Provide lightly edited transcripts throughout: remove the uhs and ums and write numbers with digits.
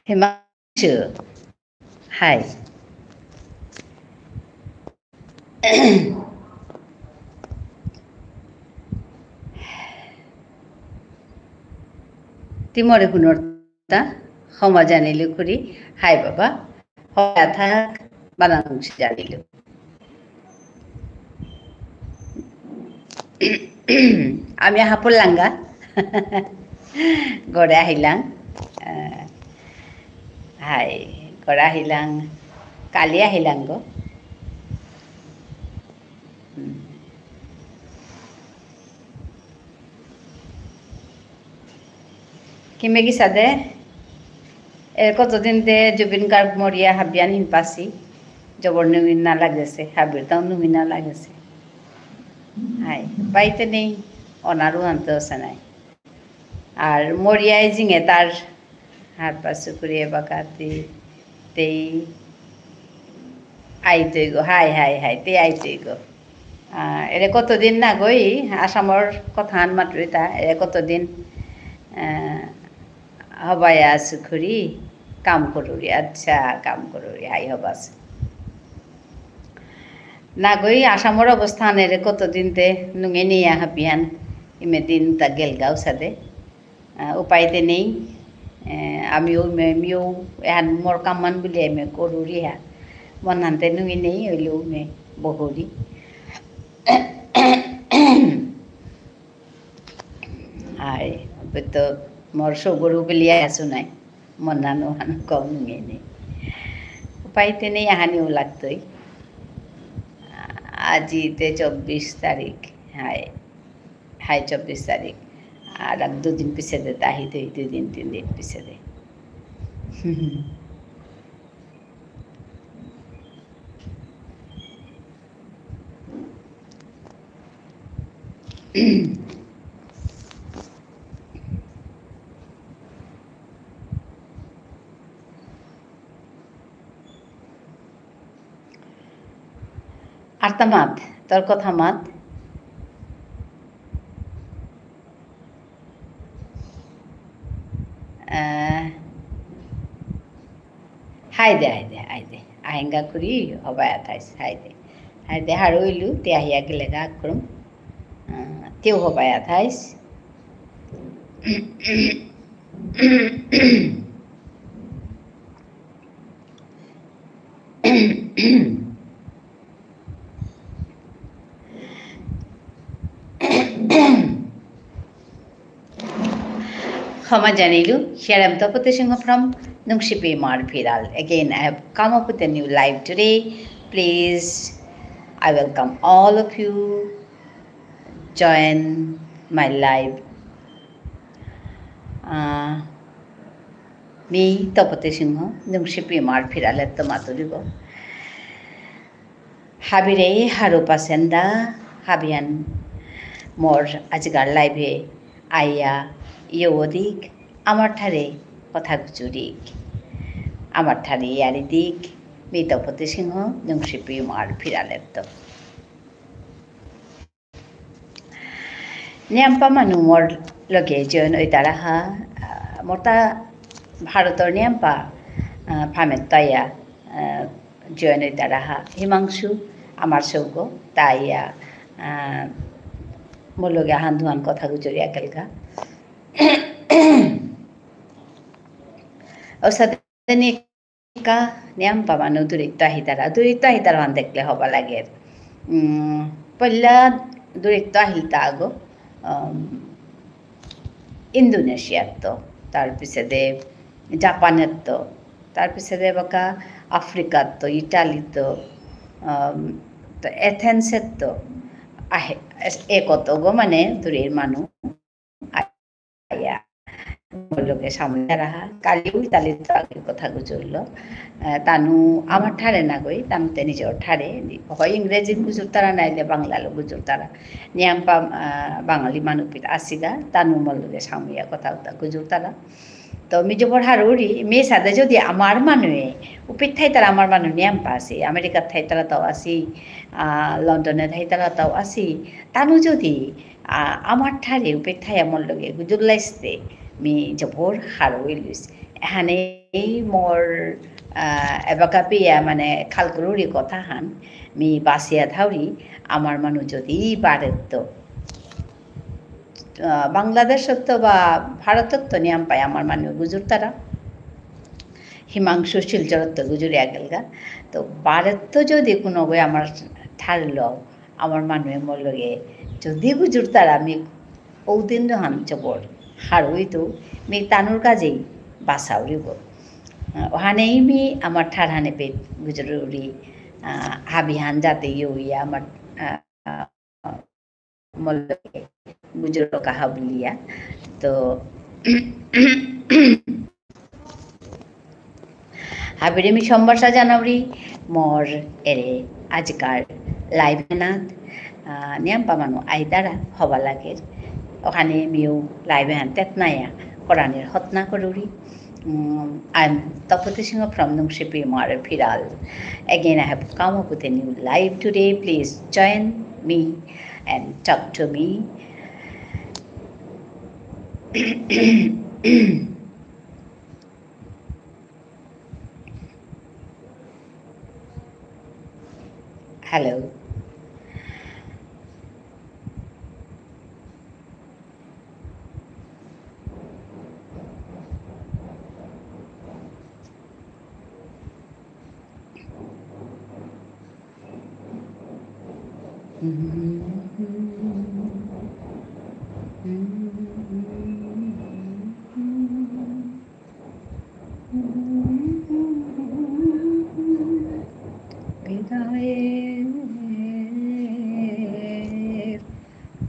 Himanshu, hi. Timore Hunorta, Homa Janilu Kuri, hi Baba, Hoyathak, Banang Janilu. Ami Hapulanga, Goda Hilang, hi, Goda Hilang, Kalia Hilango. Kimegi Sade, কতদিন তে জুবিন গার্গ মরিয়া হাবিয়ান হিমপাসি জবর নুমিনা লাগেছে হাবির তাও নুমিনা লাগেছে high বাইতে নেই অনারও আনতে হচ্ছে নাই আর মরিয়ায় জিঙে তার হাত পাশে করিয়ে বাকাতি তেই আইতই গো হাই হাই হাই তে আইতই গো এরে কতদিন না গই আসামর কথা আন মাত্রই তা এরে কতদিন হবাই আছে খুরি কাম করুরি আচ্ছা কাম করুরি হাই হবাস না গই আসামর অবস্থানের কতদিনতে নুঙে নিয়ে হাবিয়ান ইমে দিন তা গেলগাও সাদে উপায়তে নেই আমিও এহান মোর কামান বলে আমি করুরি হা মনানতে নুঙে নেই হইলেও মে বহুরি আর তো মোর সগরু বলিয়া আছো নাই মনানো হান কম নুঙে নেই উপায়তে নেই আহানিও লাগতই আজিতে 24 তারিখ হাই হাই 24 তারিখ আর এক দুদিন পিছে দে তাহিতে 2 দিন 3 দিন পিছে দে আর তা মাত তোর কথা মাত হাই দে আহেঙ্গা করি হবাই আথাইস হাই দে হারইলু তে আহিয়া গেলে গা আক্রম তেও হবাই আথাইস Homa Janilu, here I am Tapati Singh from Nungshipi Mar Phiral. Again, I have come up with a new live today. Please, I welcome all of you. Join my live. Me, Tapati Singh, Nungshipi Mar Phiral at the Maturigo. Habire Harupa Senda, Habian More Ajigar Live, Aya. ইয়দিক আমার ঠারে কথা গুজুরিক আমার ঠারে ইয়ারি দিক মিতপতি সিংহ নংশিপি মার ফিরালের তো নিয়াম্পা মানুহ মোর লগে join ওই তারাহা মোরতা ভারতৰ নিয়াম্পা ফামেত তাইয়া join ওই তারাহা হিমাংশু আমার সৌগ তাইয়া মোর লগে হান্ধুয়ান কথা Gujri একেলগা Osadnika Niampa Manu Durita Hitara van দেখলে হবা লাগে পয়লা Durita Hiltago ইন্দোনেশিয়ার তো তারপিছে দে জাপানের তো তারপিছে দে বাকা আফ্রিকার তো ইটালি তো এথেন্সের তো আহে একত গো মানে দূরের মানুষ লোকে সামনে রাহা কালিও ইতালির তো আগের কথা গুজরল তানু আমার ঠারে না গই তামতে নিজের ঠারে হয় ইংরেজি গুজর তারা নাইলে বাংলা লোক গুজর তারা নিয়াম্পা বাঙালি মানুষপিত আসিগা তানু মল লোকে সামিয়া কথা গুজর তারা তো মিজোপর হারুরি মেয়ে সাথে যদি আমার মানুষে উপির ঠাই তারা আমার মানুষ নিয়াম্পা আসি আমেরিকার ঠাই তারা তাও আসি লন্ডনের ঠাই তারা তাও আসি তানু যদি আমার ঠারে উপেক্ষায় আমার লগে গুজুল্লাইসতে মি জবর হারওই লুইস এখানে এই মোর এবাকা পেয়া মানে খালকুরুরি কথা হান মি বাসিয়া ধাউরি আমার মানুষ যদি বাড়ত বাংলাদেশত বা ভারতত নিয়ম পায় আমার মানুষ গুজুর তারা হিমাংশু শিলচরত গুজুরি আগেলগা তো বাড়ত যদি কোনো বই আমার ঠারল আমার মানুষে মোর লগে যদি গুজুর তারা আমি ওদিন হান জবর হারুই তো মি তানুর কাজেই বাসাউরিব ওহানেই মি আমার ঠার হানে পেট গুজরি হাবিহান যাতে ইয়া আমার মোর লগে গুজর কাহা বলিয়া তো হাবিরে মি সম্বর্ষা জানাবরি মোর এরে আজকার লাইভ নাথ নিয়ম পামানো আইদারা হবা লাগে ওখানে মিও লাইভে হান তেতনায়া কোরআনের হতনা করুরি I'm Tapati Singh from Nungshipi Mara Piral. Again, I have come up with a new live today. Please join me and talk to me. Hello.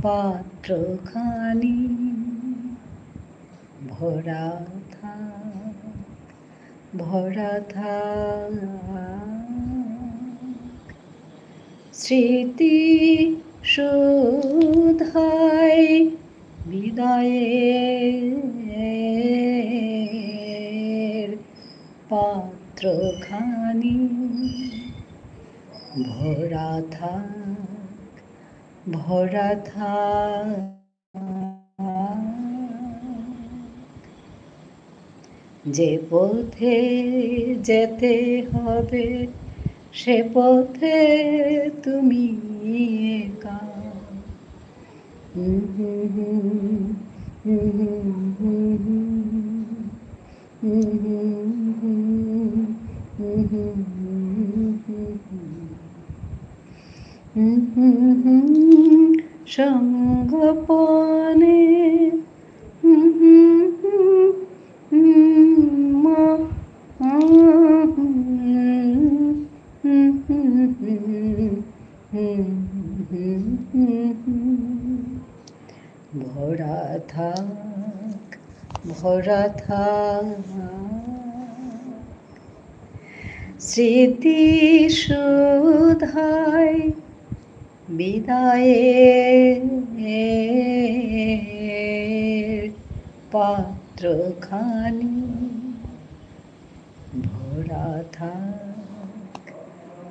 পাত্রখানি ভরা থাক স্মৃতি শুধায় বিদায়ের পাত্রখানি ভরা থাক যে পথে যেতে হবে সে পথে তুমি একা সঙ্গপনে ভরা থাক স্মৃতি শুধায় বিদায়ের পাত্রখানি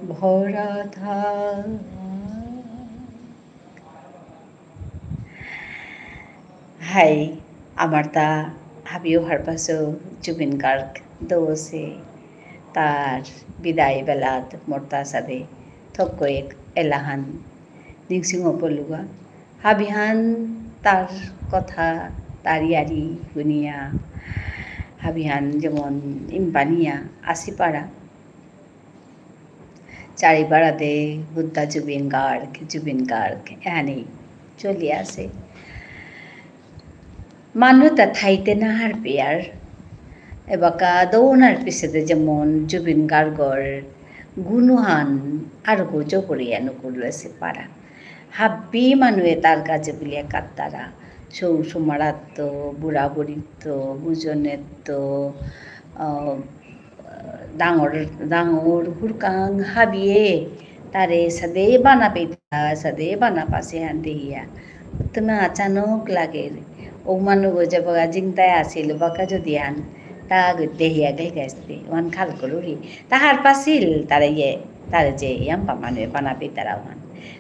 ভরা থাক হাই আমার তা হাবিও হারপাসো জুবিন গার্গ দোসে তার বিদায় বেলাত মর্তা সাদে থক্ক এক এলাহান নিংসিং পলুয়া হাবিহান তার কথা তারিয়ারি গুনিয়া হাবিহান যেমন ইম্পানিয়া আসিপাড়া চারিপাড়াতে বুদ্ধা জুবিন গার্গ এখানে চলে আসে মানুষটা থাইতে না হার পেয়ার এবাকা দৌনার পিছতে যেমন জুবিন গার্গর গুণহান আর গোজো করিয়া নুকুরলেছে পারা হাব্বি মানুয়ে তার কাছে বলিয়া কাত্তারা সৌসুমারাত্ম বুড়া বুড়িত্ব বুজনেত্ব ডাঙর হুরকাং হাবিয়ে তারে সদে বানা পাশে হান দেহিয়া তুমি আচানক লাগে ও মানুষ যে বগা জিংতায় আসিল বাকা যদি আন তা দেহিয়া গেল গেছে ওয়ান খাল করুরি তাহার পাশিল তারে যে ইয়াম্পা মানুষ বানাবে তারা ওয়ান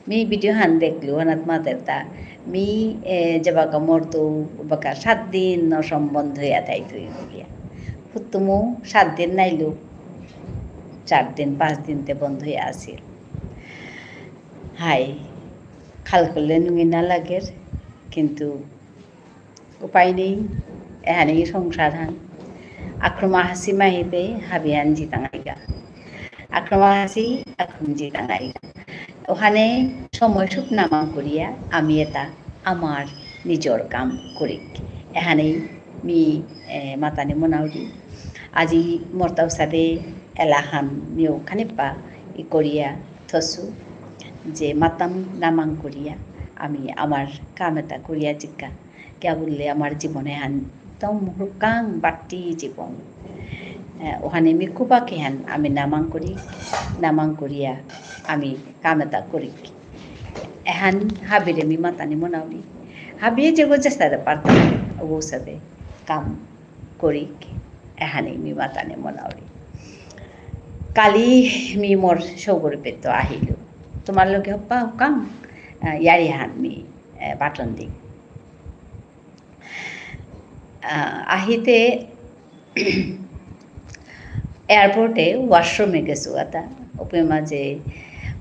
মি ভিডিও হান দেখলো হানাত মাতেরতা মি যাবাকা মরতো বাকা 7 দিন অসম্বন্ধ হইয়া তাই তুই বলিয়া হুত্তুমু 7 দিন নাইলো 4 দিন 5 দিনতে বন্ধ হইয়া আসিল হাই খাল করলে নুঙি না লাগের কিন্তু উপায় নেই এহানেই সংসার হান আক্রমা হাসি মাহিতে হাবিয়ান জিতাঙাইগা আক্রমা হাসি আক্রম জিতাঙাইগা ওখানে সময় সুখ নামা করিয়া আমি এটা আমার নিজর কাম করি এখানেই মি মাতানি মনাউরি আজি মর্তাও সাদে এলাহান মিও খানিপা ই করিয়া থসু যে মাতাম নামাং করিয়া আমি আমার কাম এটা করিয়া জিজ্ঞা কে বললে আমার জীবনে হান তম হুকাং বাটি জীবন ওখানে মি কুবাকে হান আমি নামাং করি নামাং করিয়া আমি কাম এটা করি এহান হাবিরে মি মাতানি মনাউরি হাবিয়ে যে চেষ্টাতে পারতাম ও সাথে কাম করি এহানে মি মাতানি মনাউরি কালি মি মোর সৌগর পেত আহিল তোমার লোকে হপ্পা হুকাম ইয়ারি হান মি বাটন দি আহিতে এয়ারপোর্টে ওয়াশরুমে গেছো এটা ওপে মাঝে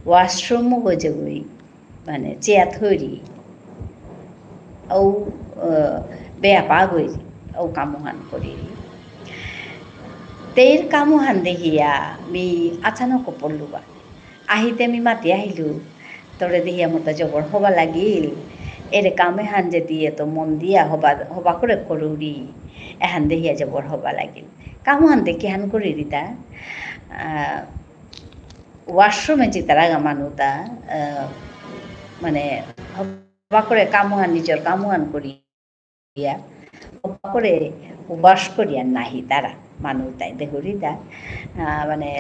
ওয়াশরুমও গজে গই মানে চেয়া থরি ও বেয়া পা গই ও কামুহান করি তের কামুহান দেখিয়া মি আচানক পড়লুবা আহিতে আমি মাতি আহিলো তোরে দেখিয়া মতো জবর হবা লাগিল এরে কামে হান যে দিয়ে তো মন দিয়া হবা করে করুরি এহান দেখিয়া জবর হবা লাগিল কামুহান দেখি হান করি রিতা ওয়াশরুমে যে তারা মানুতা মানে হবা করে কামুহান নিজের কামুহান করিয়া হবা করে উবাস করিয়া নাহি তারা মানুষ তাই দেখুরি তা মানে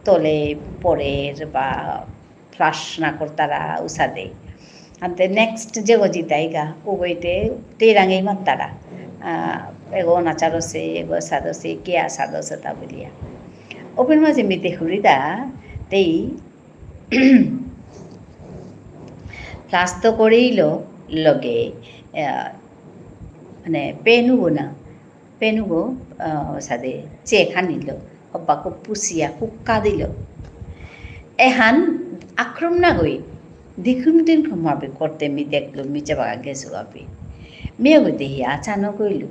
তলে পরের বা ফ্লাশ না করতারা উসাদে আনতে নেক্সট যে গজিতাইগা ওইতে তেরাঙেই মাত্তারা এগো নাচারছে এগো সাদছে কেয়া সাদছে তা বলিয়া ওপেন মাঝে মিতে হুরিদা তেই ফ্লাশ তো করেইল লগে মানে পেনুগো না পেনুগো সাদে চে খানিল হব্বাকো পুষিয়া কুক্কা দিল এহান আক্রম না গই দেখুন দিন ভাবে করতে মি দেখলো মিচে বাগা গেছো আপি মেয়ে দেহি আচানো কইলু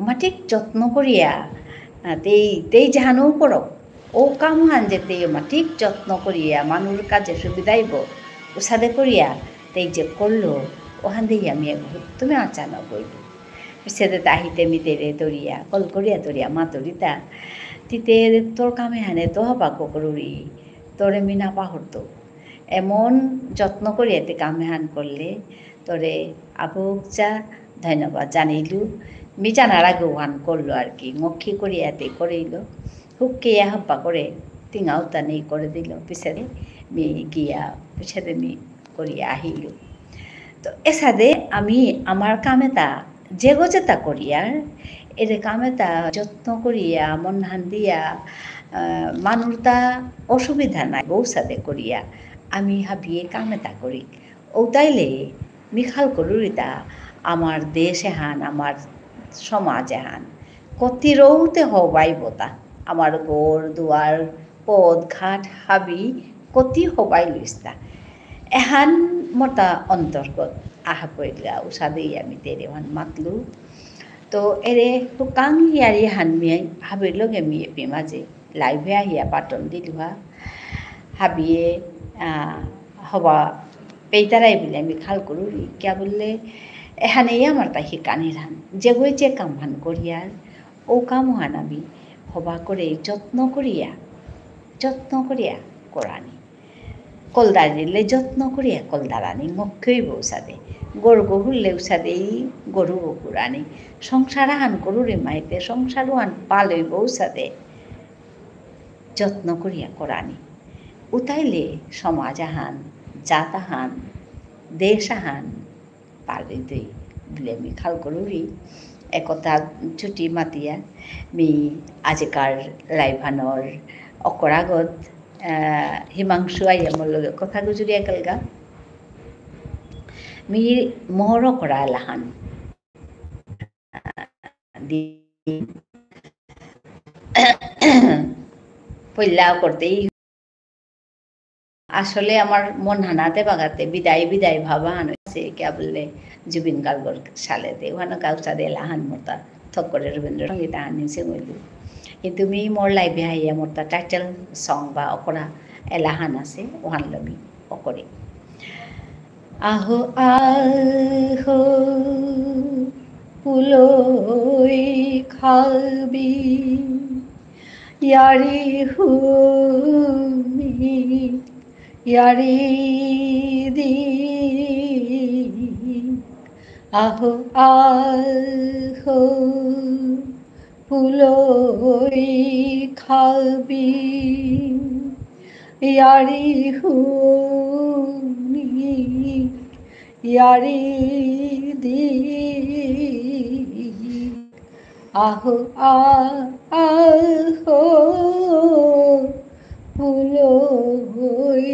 মা ঠিক যত্ন করিয়া তেই জাহানও পড়ক ও কাম হান যেতে মা ঠিক যত্ন করিয়া মানুষ কাজে সুবিধাইব ও সাদে করিয়া তেই যে করলো ওখান দিয়ে আমি তুমি আচানো কইলু সেদে তাহিতে মিতেরে দরিয়া কল করিয়া দরিয়া মা দরিতা তিতে তোর কামে হানে তো হবা করি তোরে মিনা পাহরতো এমন যত্ন করিয়া তে কামে হান করলে তোরে আবুক যা ধন্যবাদ জানিলু মি জানার আগেও হান করলো আর কি মক্ষী করিয়াতে করিল হুকিয়া হব্বা করে টিঙাও তা নেই করে দিল পিছারে মি গিয়া পিছারে মি করিয়া আহিল তো এসাদে আমি আমার কামেতা যে গজেতা করিয়ার এর কামেতা যত্ন করিয়া মন হান দিয়া মানুষটা অসুবিধা নাই বউ সাথে করিয়া আমি হাবিয়ে কামেতা করি ও তাইলে মিখাল করুরিতা আমার দেশে হান আমার সমাজে হান কতি রৌতে হবাই বতা আমার গোর দুয়ার পদ ঘাট হাবি কতি হবাই লইস্তা এহান মতা অন্তর্গত আহা পড়লা উষাদেই আমি তেরে হান মাতলু তো এরে তো কাং ইয়ারি হান মিয়াই হাবির লগে মিয়ে পি মাঝে লাইভে আহিয়া পাটন দিলুহা হাবিয়ে হবা পেইতারাই বলে আমি খাল করুরি কিয়া বললে এখানেই আমার তাই শিকানির হান যে গই যে কাম হান করিয়ার ও কাম হান আমি হবা করে যত্ন করিয়া করানি কলদারিলে যত্ন করিয়া কলদারানি মক্ষই বৌসাদে গরু গহুরলে উসাদেই গরু গকুরানি সংসার হান করুরে মাইতে সংসারও হান পালই বৌসাদে যত্ন করিয়া করানি উতাইলে সমাজ আহান জাত আহান দেশ আহান পালি দই বলে আমি খাল করুরি একথা ছুটি মাতিয়া মি আজিকার লাইভানোর অকরাগত হিমাংশু আইয়া মোর লগে কথা গুজুরি একেলগা mi moro kora lahan di পইলা করতেই আসলে আমার মন হানাতে বাগাতে বিদায় বিদায় ভাবা হান হয়েছে কে বললে জুবিন গার্গর সালেতে ওখানে কাউসাদে লাহান মতা থক করে রবীন্দ্রসঙ্গীত আনিছে বলি কিন্তু মি মোর লাইভে হাইয়া মোর তা টাইটেল সং বা অকরা এলাহান আছে ওহান লমি অকরে আহো আহো পুলই খাবি ইয়ারি হুমি ইয়ারি দি আহো আহো পুলই খাবি ইয়ারি হুমি ইয়ারি দি আহো আহো পুলই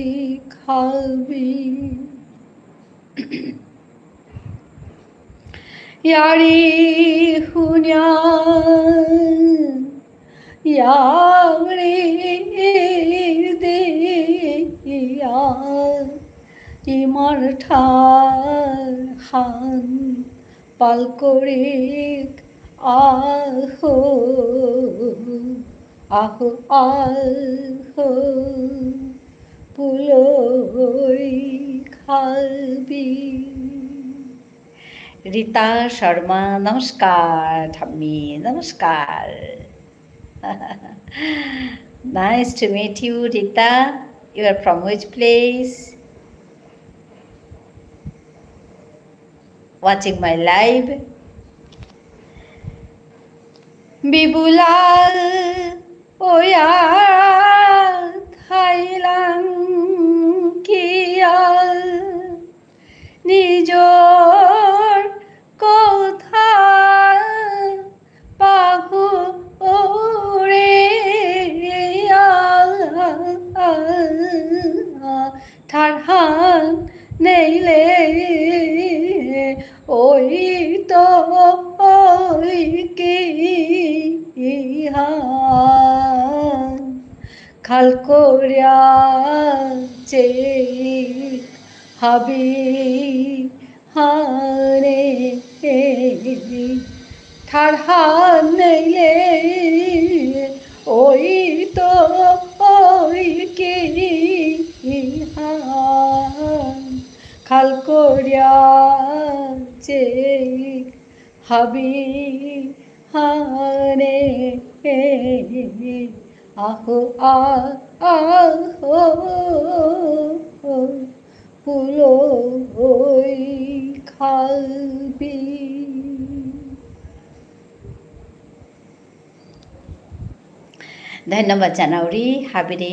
খাবি ইয়ারি হুনিয়া ইয়ারি দিয়া ইমার ঠার হান পালকরিক আহো আহো আহো পুলই খাবি रीता शर्मा नमस्कार ठम्मी नमस्कार nice to meet you Rita you are from which place watching my live Bibulal oya thailang kiyal নিজর কথা পাহুরে ঠারহান নেইলে ওই তো ওই কি খাল করিয়া চে হাবি হারে ঠারহান নেইলে ওই তো ওই কি খাল করিয়া চে হাবি হারে আহো আহো পুলই খাবি ধন্যবাদ জানাউরি হাবিরে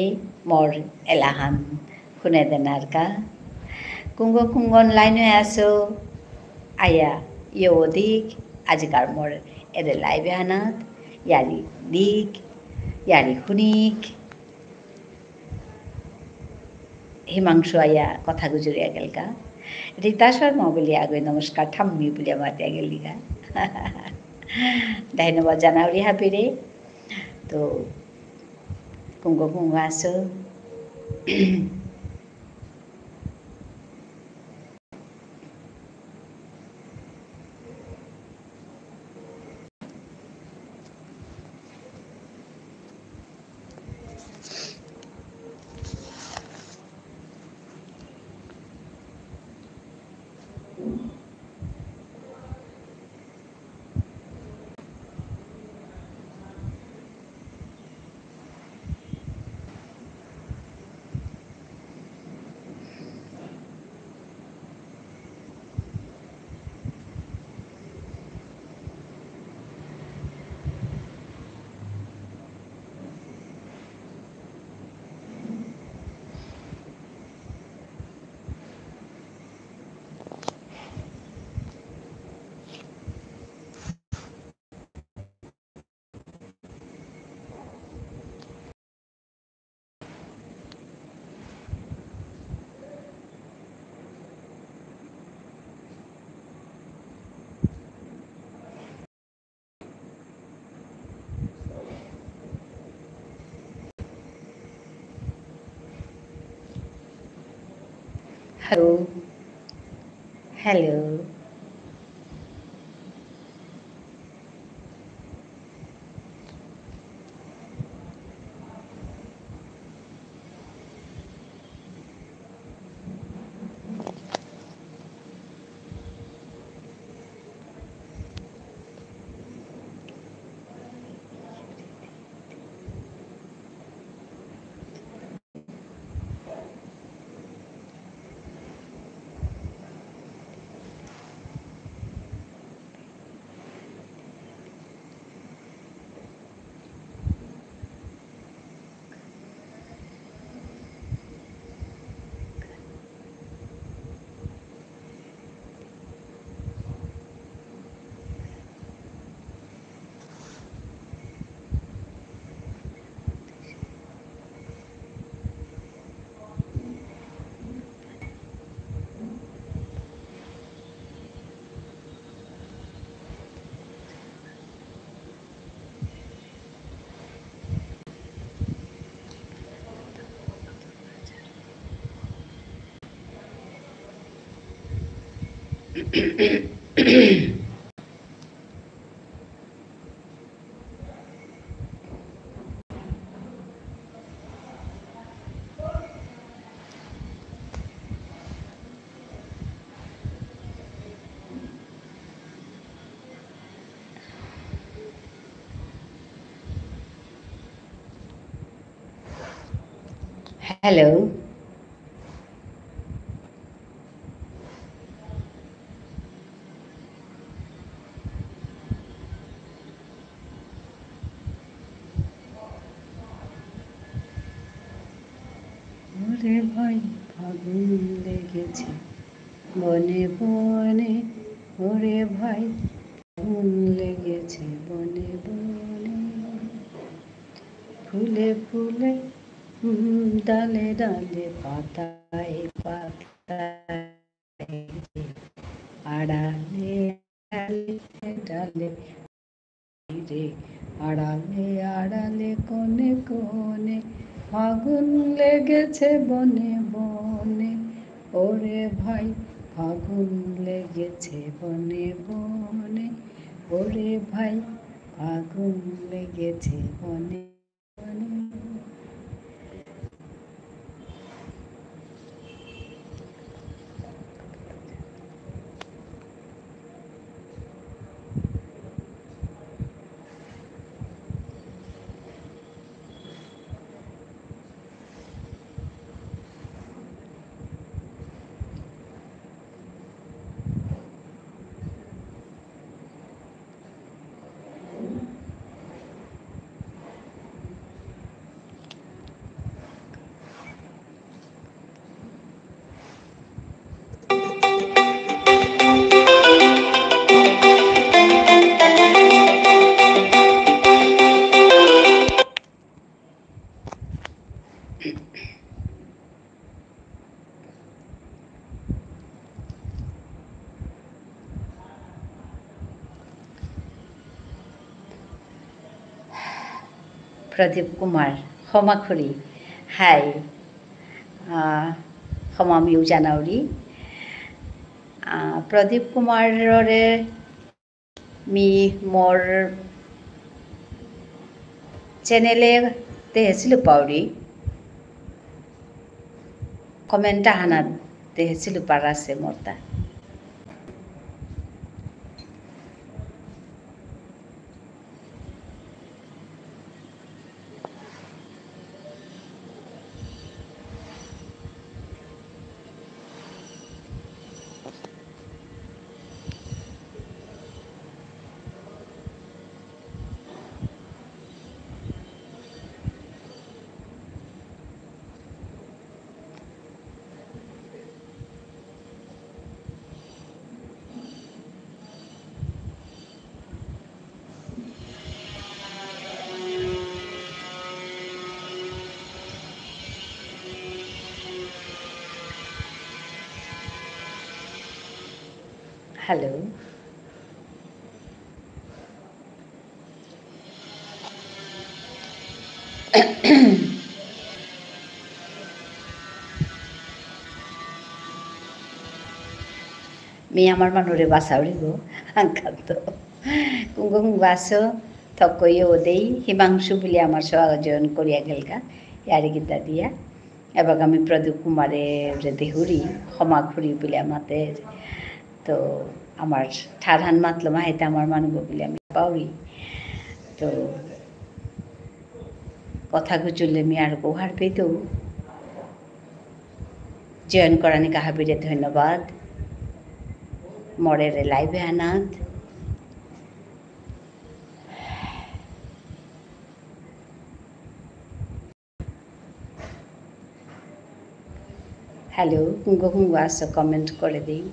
মোর এলাহান শুনে দেনারকা কুঙ্গ কুঙ্গন লাইন হয়ে আসো আয়া ইয়ে দিক আজিকার মোর এদের লাইভে হানাত ইয়ারি দিক ইয়ারি শুনিক হিমাংশু আয়া কথা গুজরিয়া গেলকা रीता शर्मा বলি আগে নমস্কার ঠাম্মি বলি মাতিয়া গেলিগা ধন্যবাদ জানাউরি হাবিরে তো কুঙ্গ কুঙ্গ আসো হ্যালো, হ্যালো। হ্যালো, ওরে ভাই ফাগুন লেগেছে বনে বনে, ওরে ভাই ফাগুন লেগেছে বনে বনে, ফুলে ফুলে ডালে ডালে পাতায় পাতায়, আড়ালে আড়ালে ডালে রে, আড়ালে আড়ালে কোনে কোনে, ফাগুন লেগেছে বনে বনে, ওরে ভাই ফাগুন লেগেছে বনে বনে, ওরে ভাই ফাগুন লেগেছে বনে বনে। প্রদীপ কুমাৰ ক্ষমাখুৰী, হাই, ক্ষমা মিউজানাউৰি, প্ৰদীপ কুমাৰৰে মি মোৰ চ্যানেলে তেহেছিলো পাউৰি কমেন্ট হানাত তেহেছিলো পারাছে মর্তা। Hello, mi amar manure basaurigo angkato kunggung baso thokkoyo odei himangshu bili amar swajon koriya gelga yari gita dia ebak ami Pradeep Kumarer dehuri ক্ষমা খুরি বলে আমাদের তো আমার ঠারহান মাতলো মাহিতে আমার মানুষ বলে আমি পাউরি তো কথা গুজুলে আমি আর গোহার পেতেও জয়েন করানি কাহাবিরে ধন্যবাদ মরের লাইভে আনাত হ্যালো কুঙ্গ কুঙ্গ আসো কমেন্ট করে দিই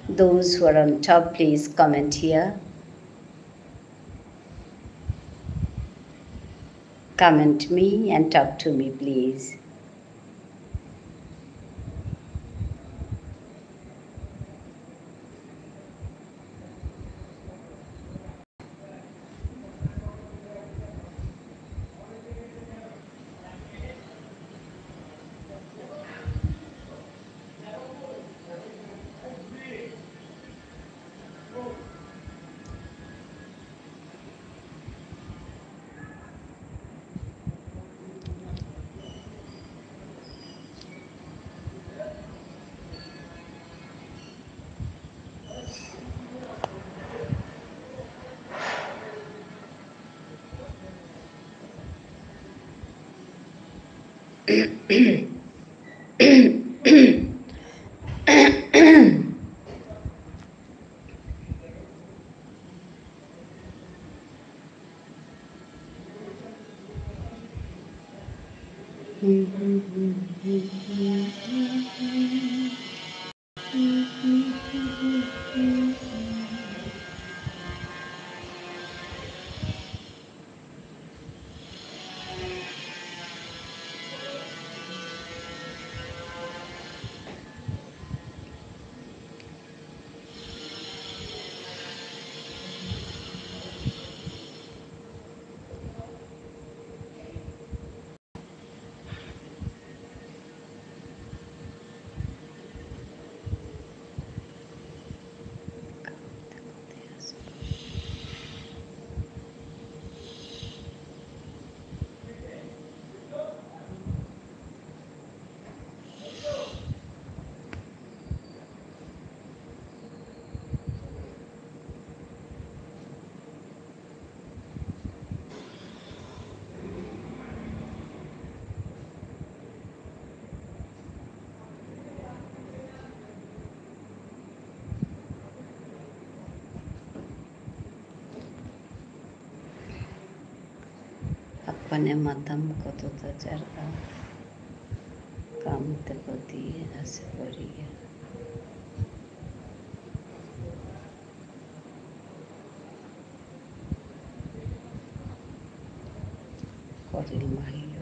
those who are on top please comment here comment me and talk to me please अपने मतम कत चरका काम तक दिए ऐसे करिए करिल माहिल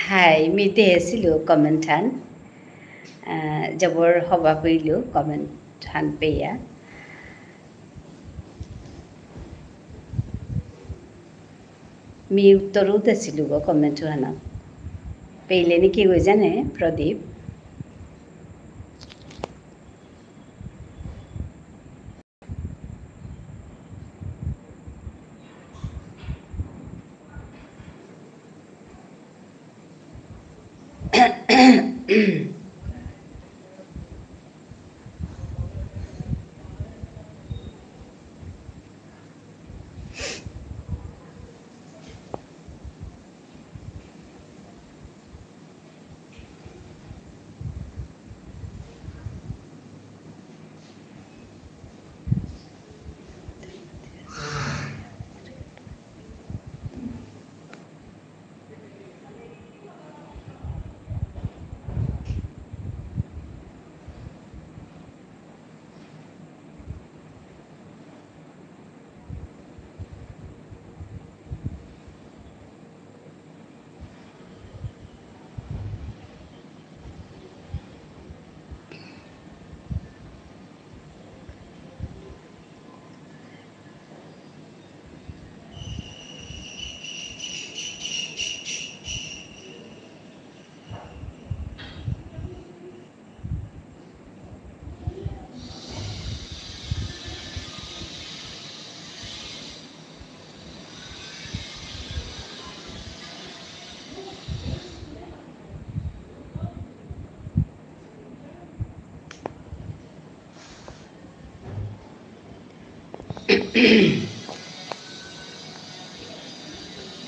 हाय मिते हेसिलो कमेंट हान जबर हवा पइलो कमेंट हान पेया मी उत्तरो देसिलो गो कमेंट हाना পেইলেনি কি হয়ে জানে প্রদীপ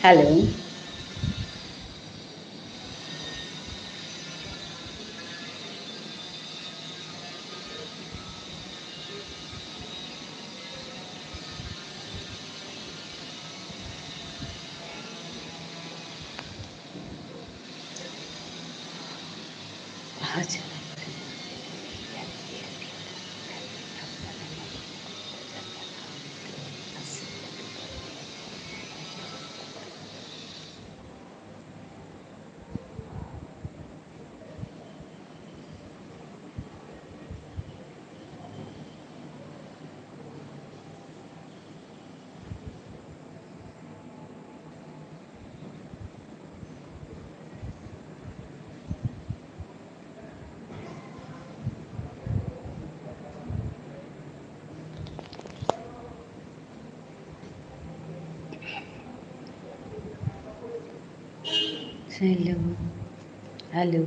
হ্যালো আচ্ছা হ্যালো হ্যালো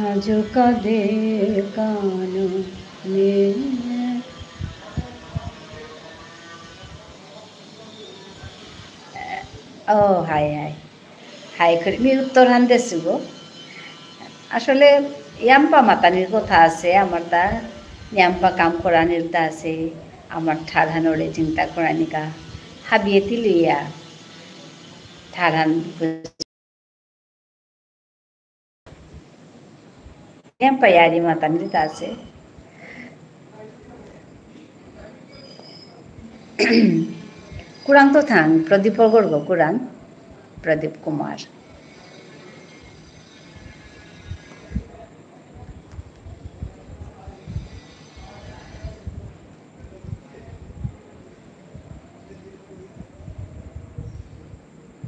आज कादे कानने হাই হাই হাই করে আমি উত্তর হান দিছি গো আসলে ইয়াম্পা মাতানির কথা আছে আমার তা ইয়াম্পা কাম করানির তা আছে আমার ঠাড়ানোরে চিন্তা করানিকা হাবিয়ে তিলিয়া ঠাড়ান ইয়াম্পা ইয়ারি মাতানির তা আছে কুরাং তো থাং প্রদীপ গর্গ কুরাং प्रदीप कुमार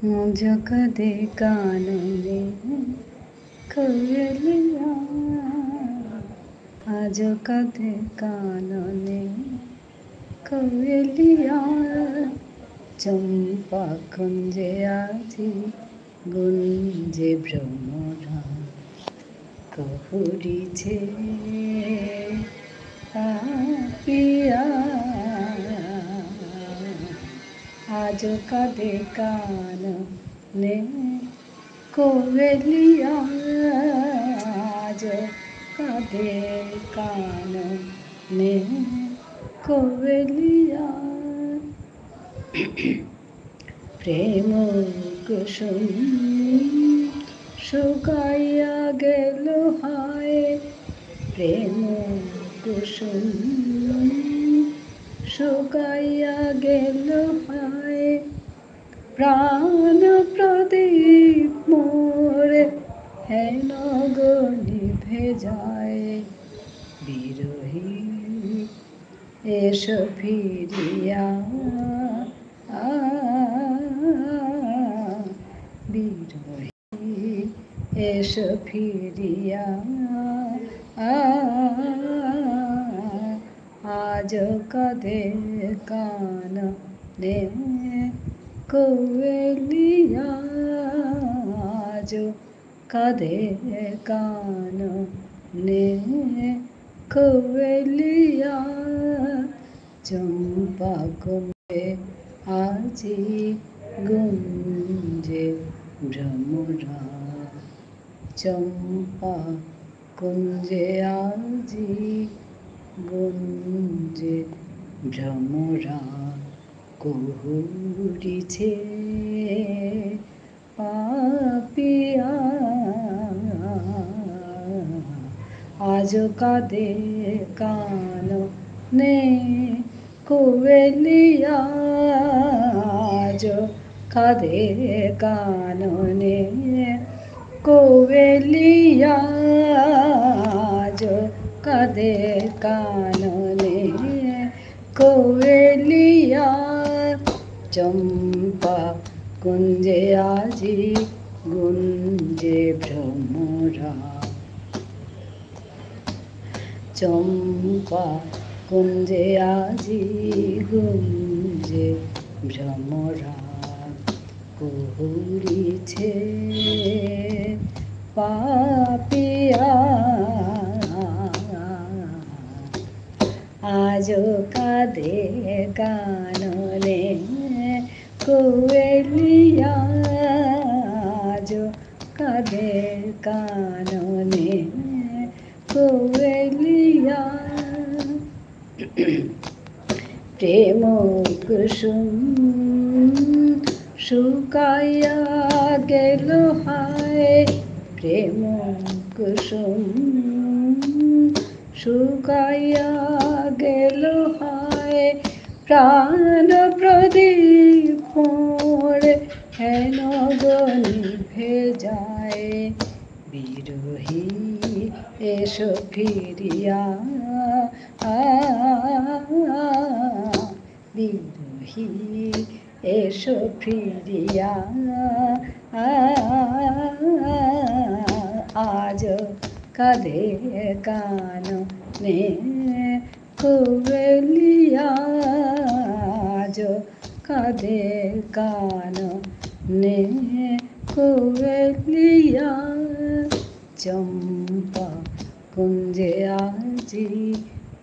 मुझे कदे कानने कोयलिया आज कदे कानने कोयलिया चंपा कुंजे আজি गुंजे भ्रमरा कहुरीছে पिया आज कादे कानने कोयलिया आज कादे कानने कोयलिया प्रेम कुसुम शुकाया गेल हाय प्रेम कुसुम शुकाया गेल हाय प्राण प्रदीप मोरे है नगनी भेजाए बिरही एस फिरिया बिरही एस फिरिया आज कदे कानने कोयलिया आज कदे कानने कोयलिया चंपा कुंजे আজি गुंजे भ्रमरा चंपा कुंजे আজি गुंजे भ्रमरा কহুরিছে পাপিয়া আজ কাদে কাননে কোয়েলিয়া আজ কাদে কাননে কোয়েলিয়া আজ কাদে কাননে কোয়েলিয়া চম্পা কুঞ্জে আজি গুঞ্জে ভ্রমরা চম্পা কুঞ্জে আজি গুঞ্জে ভ্রমরা কহুরিছে পাপিয়া आज कादे कानने कोयलिया आज कादे कानने कोयलिया प्रेम कुसुम शुकाया गेल हाय प्रेम कुसुम शुकाया गेल हाय प्राण प्रदीप मोरे है नगनी भेजाए बिरही এসো ফিরিয়া, বিরোহী এসো ফিরিয়া, আজ কাঁধে কাননে কোয়েলিয়া, আজ কাঁধে কাননে কোয়েলিয়া, চম্পা কুঞ্জে আজি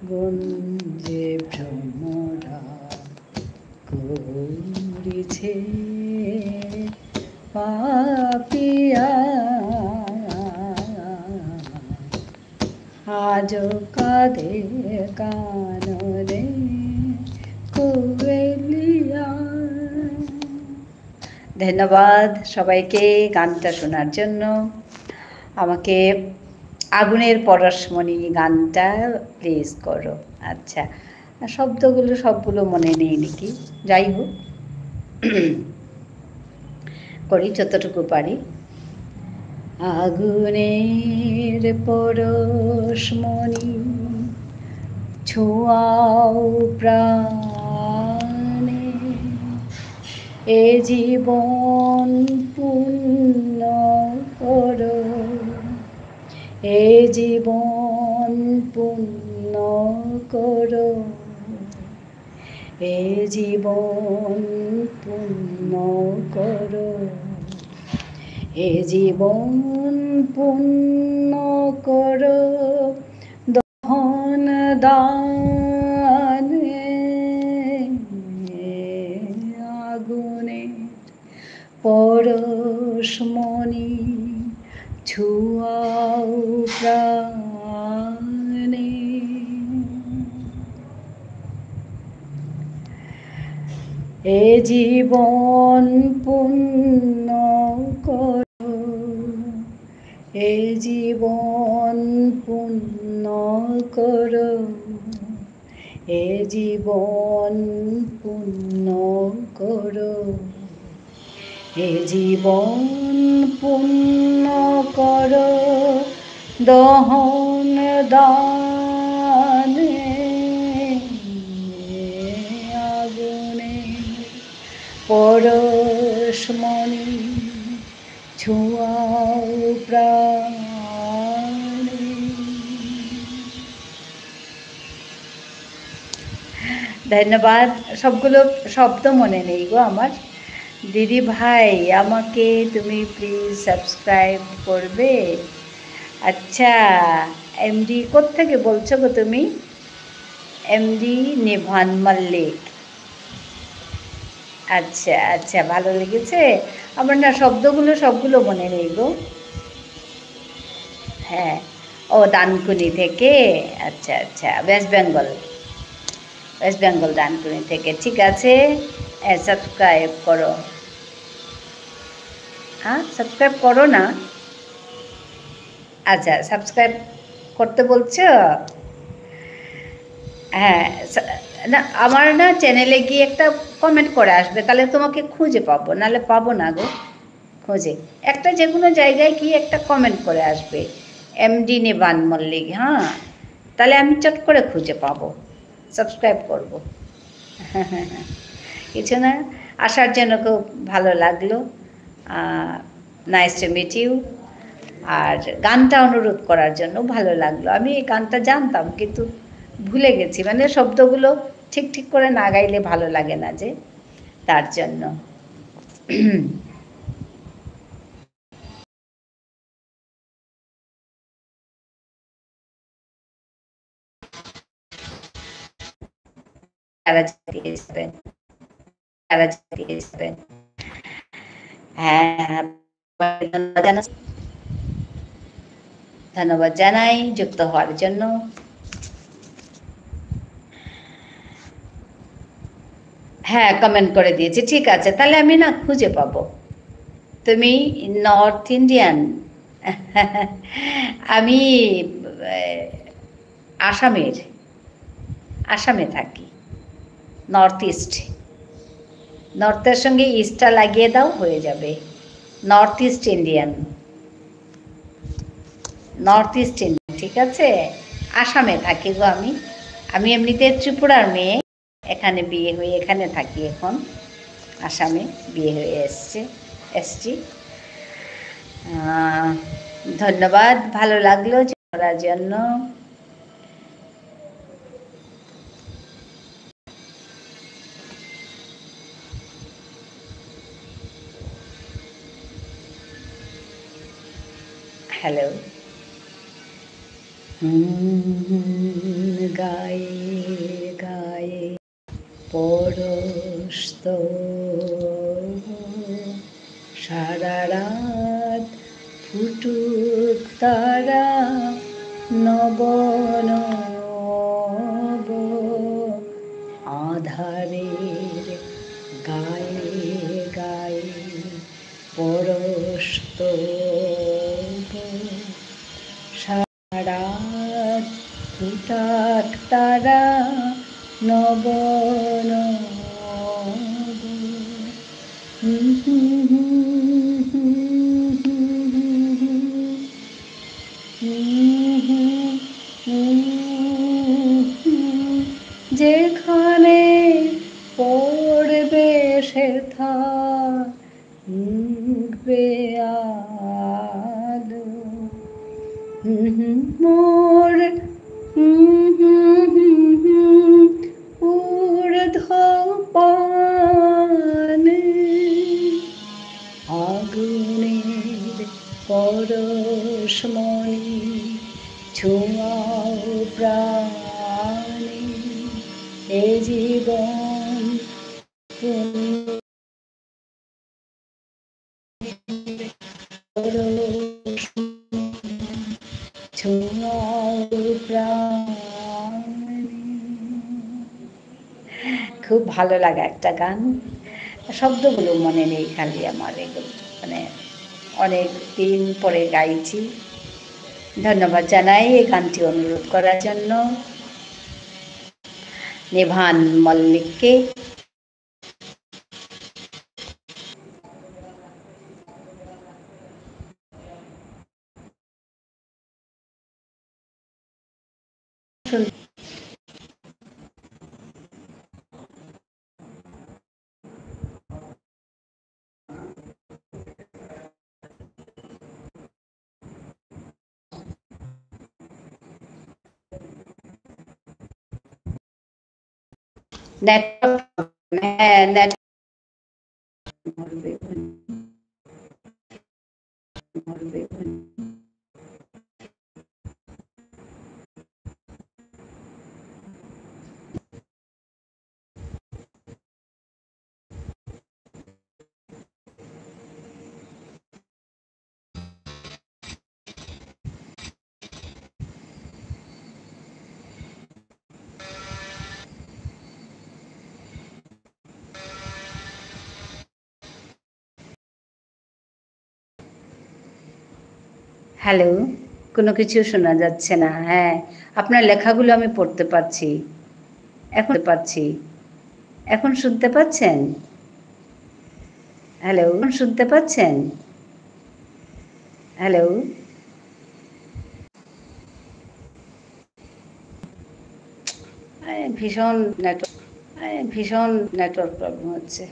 গুঞ্জে ভ্রমরা করিছে পাপিয়া, আজ কাঁধে কাননে কোয়েলিয়া। ধন্যবাদ সবাইকে গানটা শোনার জন্য। আমাকে আগুনের পরশমণি গানটা প্লেস করো। আচ্ছা, শব্দগুলো সবগুলো মনে নেই নাকি, যাই হোক করি যতটুকু পারি। আগুনের পরশমণি ছোঁয়াও প্রাণে, এ জীবন পূর্ণ করো, এ জীবন পূর্ণ করো, এ জীবন পূর্ণ করো, এ জীবন পূর্ণ করো, দহন দানে আগুনের পরশমণি ছোঁয়াও প্রাণে। এ জীবন পূর্ণ করো, এ জীবন পূর্ণ করো, এ জীবন পূর্ণ করো, এ জীবন পূর্ণ করো, দহন দানে আগুনে পরশমণি ছোঁয়াও প্রাণে। ধন্যবাদ। সবগুলো শব্দ মনে নেই গো আমার। দিদি ভাই আমাকে তুমি প্লিজ সাবস্ক্রাইব করবে? আচ্ছা, এমডি কোত্থেকে বলছো গো তুমি? এমডি নিভান মল্লিক। আচ্ছা আচ্ছা, ভালো লেগেছে। আমার না শব্দগুলো সবগুলো মনে নেই গো। হ্যাঁ, ও ডানকুনি থেকে। আচ্ছা আচ্ছা, ওয়েস্ট বেঙ্গল, ওয়েস্ট বেঙ্গল ডানকুনি থেকে। ঠিক আছে, সাবস্ক্রাইব করো। হ্যাঁ, সাবস্ক্রাইব করো না। আচ্ছা, সাবস্ক্রাইব করতে বলছো? হ্যাঁ, না আমার না চ্যানেলে গিয়ে একটা কমেন্ট করে আসবে, তাহলে তোমাকে খুঁজে পাবো, নাহলে পাবো না গো খুঁজে। একটা যে কোনো জায়গায় গিয়ে একটা কমেন্ট করে আসবে এমডি নিভান মল্লিক, হ্যাঁ, তাহলে আমি চট করে খুঁজে পাবো, সাবস্ক্রাইব করব। কিছু না, আসার জন্য খুব ভালো লাগলো। Nice to meet you. আর গানটা অনুরোধ করার জন্য ভালো লাগলো। আমি এই গানটা জানতাম কিন্তু ভুলে গেছি, মানে শব্দগুলো ঠিক ঠিক করে না গাইলে ভালো লাগে না যে, তার জন্য। হ্যাঁ, ধন্যবাদ জানাই যুক্ত হওয়ার জন্য। হ্যাঁ, কমেন্ট করে দিয়েছি, ঠিক আছে, তাহলে আমি না খুঁজে পাবো। তুমি নর্থ ইন্ডিয়ান? আমি আসামের, আসামে থাকি, নর্থ ইস্ট। নর্থের সঙ্গে ইস্টটা লাগিয়ে দাও, হয়ে যাবে north east Indian. North east India, ঠিক আছে। আসামে থাকি গো আমি। আমি এমনিতে ত্রিপুরার মেয়ে, এখানে বিয়ে হয়ে এখানে থাকি এখন। আসামে বিয়ে হয়ে এসছি। ধন্যবাদ, ভালো লাগলো করার জন্য। হ্যালো। গায়ে গায়ে পরস্ত সারা রাত ফুটুক তারা নব নব আধারের গায়ে গায়ে পরস্ত সারা রাত ফুটাক তারা নব নব। যেখানে পড়বে সেথা উঠবে আলো মোর ঊর্ধ্বপানে আগুনের পরশমণি ছোঁয়াও প্রাণে এ জীবন খুব ভালো লাগা একটা গান। শব্দগুলো মনে নেই খালি আমার, এগুলো মানে অনেক দিন পরে গাইছি। ধন্যবাদ জানাই এই গানটি অনুরোধ করার জন্য নিভান মল্লিককে। হ্যালো, কোনো কিছু শোনা যাচ্ছে না। হ্যাঁ, আপনার লেখাগুলো আমি পড়তে পারছি, এখন শুনতে পাচ্ছেন? হ্যালো, শুনতে পাচ্ছেন? হ্যালো, ভীষণ নেটওয়ার্ক প্রবলেম হচ্ছে।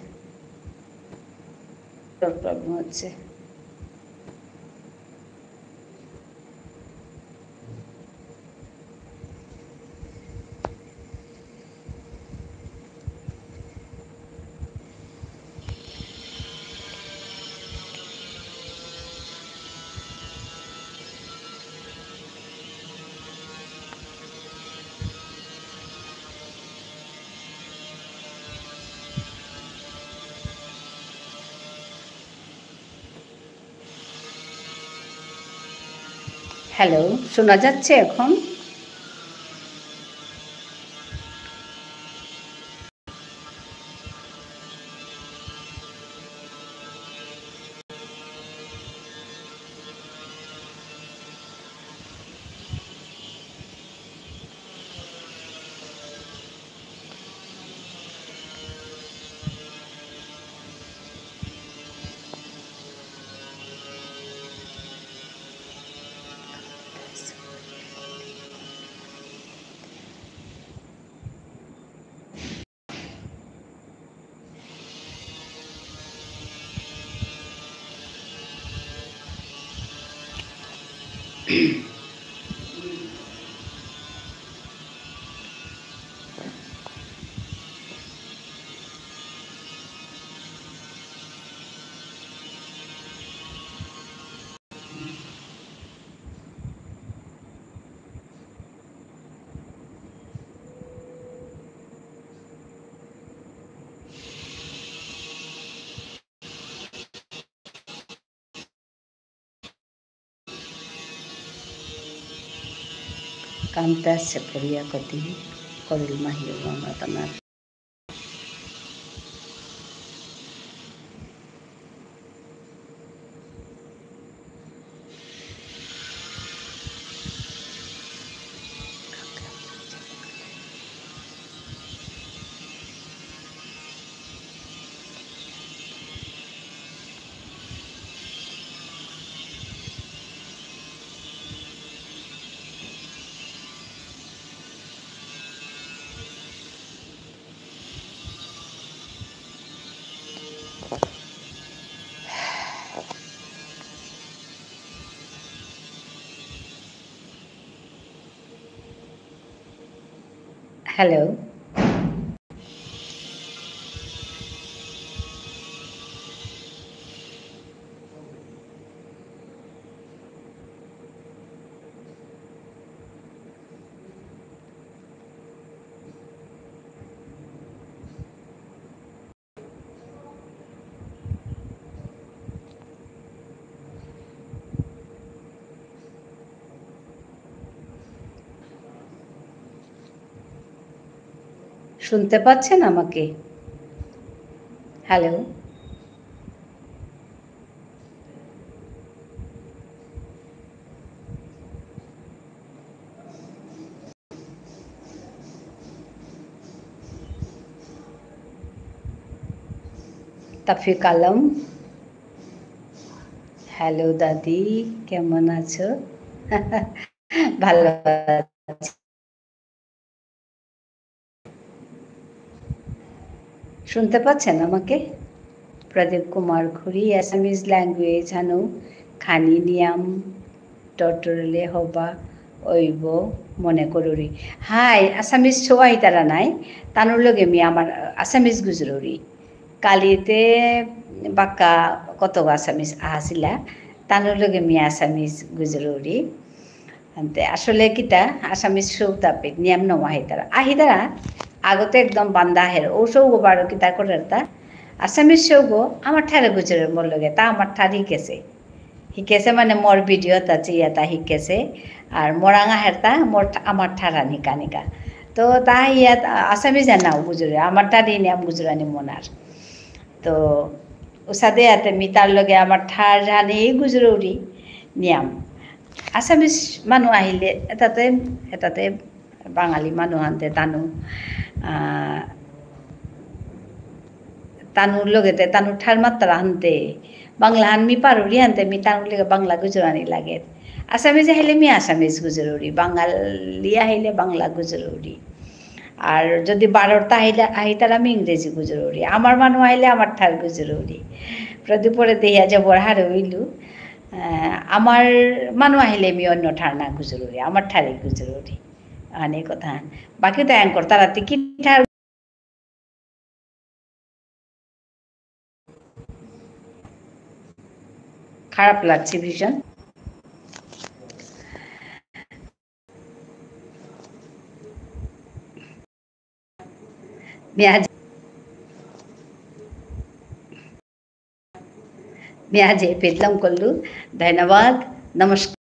হ্যালো, শোনা যাচ্ছে এখন? Kanta seporia koti koril mahio mama tanar. Hello. শুনতে পাচ্ছেন আমাকে? হ্যালো। তাফিক আলম, হ্যালো দাদি, কেমন আছো? ভালো আছি। শুনতে পাচ্ছেন আমাকে? প্রদীপ কুমার খুরি, অ্যাসামিজ ল্যাঙ্গুয়েজ হানু খানি নিয়াম টটরলে হবা ওইব মনে করুরি। হাই আসামিজ ছোয়াই তারা নাই তানুর লগে মি আমার আসামিজ গুজরুরি কালিতে বাক্কা কত আসামিজ আহাসিলা তানুর লগে মি আসামিজ গুজরুরি আনতে আসলে কিতা আসামিজ সৌতাপে নিয়ম নমা আহিতারা আগতে একদম বান্দা হের ও সৌ বারো কিতা করে তা আসামিজ সৌগ আমার ঠারে গুজরের মোর লগে তা আমার ঠার শিকেছে মানে মোর ভিডিও তা চিয়াতা শিকেছে আর মোরাঙা হেরতা মোর আমার ঠারা নিকা নিকা তো তা ইয়াত আসামিজ নাও গুজরে আমার ঠারি নিয়াম গুজরানি মনার তো ওসাদে আতে মিতার লগে আমার ঠার জানি গুজরৌরি নিয়াম আসামিজ মানুহ আহিলে এটাতে বাঙালি মানুহ আনতে তানুর লগেতে তানুর ঠার মাত্রা আনতে বাংলা হানমি পারুরি আনতে মি তানুর লগে বাংলা গুজরানি লাগে আসামিজ আহিলে মি আসামিজ গুজরৌরি বাঙালি আহিলে বাংলা গুজরৌরি আর যদি বারোটা আহিতার আমি ইংরেজি গুজরৌরি আমার মানুষ আহিলে আমার ঠার গুজরৌরি প্রদীপরে দেহিয়া যাবর হারে হইলু আমার মানুষ আহিলে আমি অন্য ঠার না গুজরৌরি আমার ঠারে গুজরৌরি আনে কথা বাকি তো অ্যাঙ্কর তারা কি ঠার খারাপ লাগছে ভীষণ मी आज हे पेदलाम करलू धन्यवाद नमस्कार।